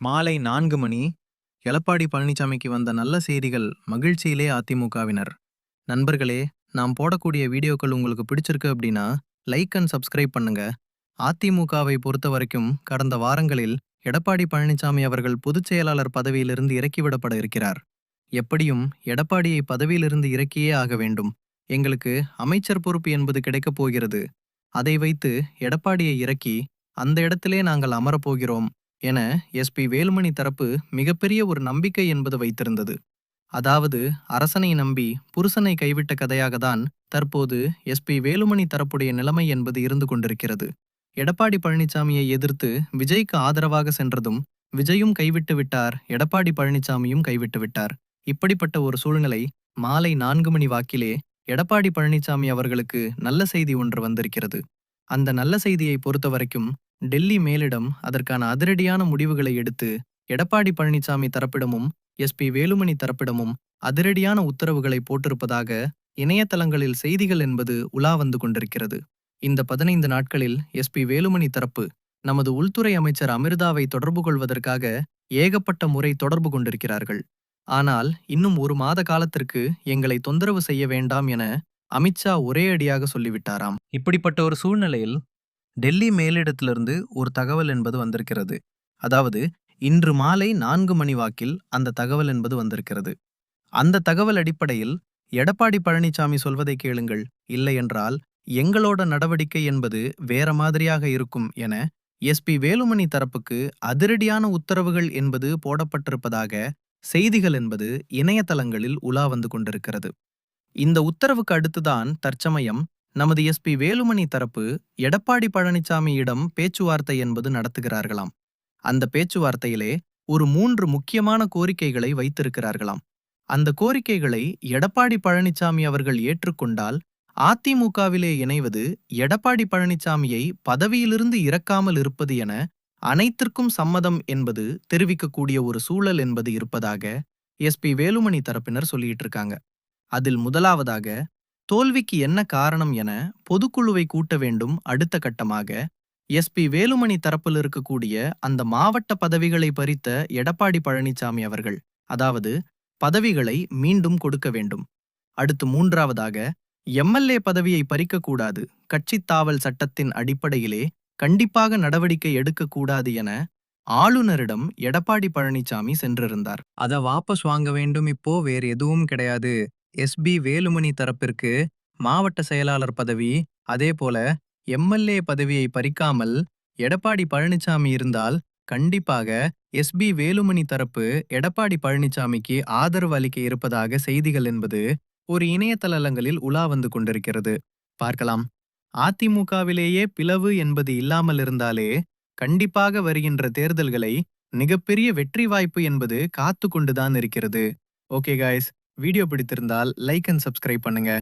மாலை 4 மணி. எடப்பாடி பழனிசாமிக்கு வந்த நல்ல செய்திகள் மகிழ்ச்சியிலே அதிமுகவினர். நண்பர்களே, நாம் போடக்கூடிய வீடியோக்கள் உங்களுக்கு பிடிச்சிருக்கு அப்படின்னா லைக் அண்ட் சப்ஸ்கிரைப் பண்ணுங்க. அதிமுகவை பொறுத்த வரைக்கும் கடந்த வாரங்களில் எடப்பாடி பழனிசாமி அவர்கள் பொதுச் செயலாளர் பதவியிலிருந்து இறக்கிவிடப்பட இருக்கிறார். எப்படியும் எடப்பாடியை பதவியிலிருந்து இறக்கியே ஆக வேண்டும். எங்களுக்கு அமைச்சர் பொறுப்பு என்பது கிடைக்கப் போகிறது. அதை வைத்து எடப்பாடியை இறக்கி அந்த இடத்திலே நாங்கள் அமரப்போகிறோம் என எஸ்பி வேலுமணி தரப்பு மிகப்பெரிய ஒரு நம்பிக்கை என்பது வைத்திருந்தது. அதாவது அரசனை நம்பி புருஷனை கைவிட்ட கதையாகத்தான் தற்போது எஸ்பி வேலுமணி தரப்புடைய நிலைமை என்பது இருந்து கொண்டிருக்கிறது. எடப்பாடி பழனிசாமியை எதிர்த்து விஜய்க்கு ஆதரவாக சென்றதும் விஜயும் கைவிட்டு விட்டார், எடப்பாடி பழனிசாமியும் கைவிட்டு விட்டார். இப்படிப்பட்ட ஒரு சூழ்நிலை மாலை 4 மணி வாக்கிலே எடப்பாடி பழனிசாமி அவர்களுக்கு நல்ல செய்தி ஒன்று வந்திருக்கிறது. அந்த நல்ல செய்தியை பொறுத்தவரைக்கும் டெல்லி மேலிடம் அதற்கான அதிரடியான முடிவுகளை எடுத்து எடப்பாடி பழனிசாமி தரப்பிடமும் எஸ்பி வேலுமணி தரப்பிடமும் அதிரடியான உத்தரவுகளை போட்டிருப்பதாக இணையதளங்களில் செய்திகள் என்பது உலா வந்து கொண்டிருக்கிறது. இந்த 15 நாட்களில் எஸ்பி வேலுமணி தரப்பு நமது உள்துறை அமைச்சர் அமிர்தாவை தொடர்பு கொள்வதற்காக ஏகப்பட்ட முறை தொடர்பு கொண்டிருக்கிறார்கள். ஆனால் இன்னும் 1 மாத காலத்திற்கு எங்களை தொந்தரவு செய்ய வேண்டாம் என அமித்ஷா ஒரே அடியாக சொல்லிவிட்டாராம். இப்படிப்பட்ட ஒரு சூழ்நிலையில் டெல்லி மேலிடத்திலிருந்து ஒரு தகவல் என்பது வந்திருக்கிறது. அதாவது இன்று மாலை 4 மணி வாக்கில் அந்த தகவல் என்பது வந்திருக்கிறது. அந்த தகவல் அடிப்படையில் எடப்பாடி பழனிசாமி சொல்வதை கேளுங்கள், இல்லையென்றால் எங்களோட நடவடிக்கை என்பது வேற மாதிரியாக இருக்கும் என எஸ்பி வேலுமணி தரப்புக்கு அதிரடியான உத்தரவுகள் என்பது போடப்பட்டிருப்பதாக செய்திகள் என்பது இணையதளங்களில் உலா வந்து கொண்டிருக்கிறது. இந்த உத்தரவுக்கு அடுத்துதான் தற்சமயம் நமது எஸ்பி வேலுமணி தரப்பு எடப்பாடி பழனிசாமியிடம் பேச்சுவார்த்தை என்பது நடத்துகிறார்களாம். அந்த பேச்சுவார்த்தையிலே ஒரு 3 முக்கியமான கோரிக்கைகளை வைத்திருக்கிறார்களாம். அந்த கோரிக்கைகளை எடப்பாடி பழனிசாமி அவர்கள் ஏற்றுக்கொண்டால் அதிமுகவிலே இணைவது எடப்பாடி பழனிசாமியை பதவியிலிருந்து இறக்காமல் இருப்பது என அனைத்திற்கும் சம்மதம் என்பது தெரிவிக்கக்கூடிய ஒரு சூழல் என்பது இருப்பதாக எஸ்பி வேலுமணி தரப்பினர் சொல்லிட்டு இருக்காங்க. அதில் முதலாவதாக தோல்விக்கு என்ன காரணம் என பொதுக்குழுவை கூட்ட வேண்டும். அடுத்த கட்டமாக எஸ்பி வேலுமணி தரப்பில் இருக்கக்கூடிய அந்த மாவட்ட பதவிகளை பறித்த எடப்பாடி பழனிசாமி அவர்கள், அதாவது பதவிகளை மீண்டும் கொடுக்க வேண்டும். அடுத்து மூன்றாவதாக எம்எல்ஏ பதவியை பறிக்கக்கூடாது, கட்சித் தாவல் சட்டத்தின் அடிப்படையிலே கண்டிப்பாக நடவடிக்கை எடுக்கக்கூடாது என ஆளுநரிடம் எடப்பாடி பழனிசாமி சென்றிருந்தார். அதை வாபஸ் வாங்க வேண்டும். இப்போ வேறு எதுவும் கிடையாது. எஸ்பி வேலுமணி தரப்பிற்கு மாவட்ட செயலாளர் பதவி, அதே போல எம்எல்ஏ பதவியை பறிக்காமல் எடப்பாடி பழனிசாமி இருந்தால் கண்டிப்பாக எஸ்பி வேலுமணி தரப்பு எடப்பாடி பழனிசாமிக்கு ஆதரவு அளிக்க இருப்பதாக செய்திகள் என்பது ஒரு இணையதளங்களில் உலா வந்து கொண்டிருக்கிறது. பார்க்கலாம். அதிமுகவிலேயே பிளவு என்பது இல்லாமல் இருந்தாலே கண்டிப்பாக வருகின்ற தேர்தல்களை மிகப்பெரிய வெற்றி வாய்ப்பு என்பது காத்து கொண்டுதான் இருக்கிறது. ஓகே காய்ஸ், வீடியோ பிடித்திருந்தால் லைக் அண்ட் சப்ஸ்கிரைப் பண்ணுங்க.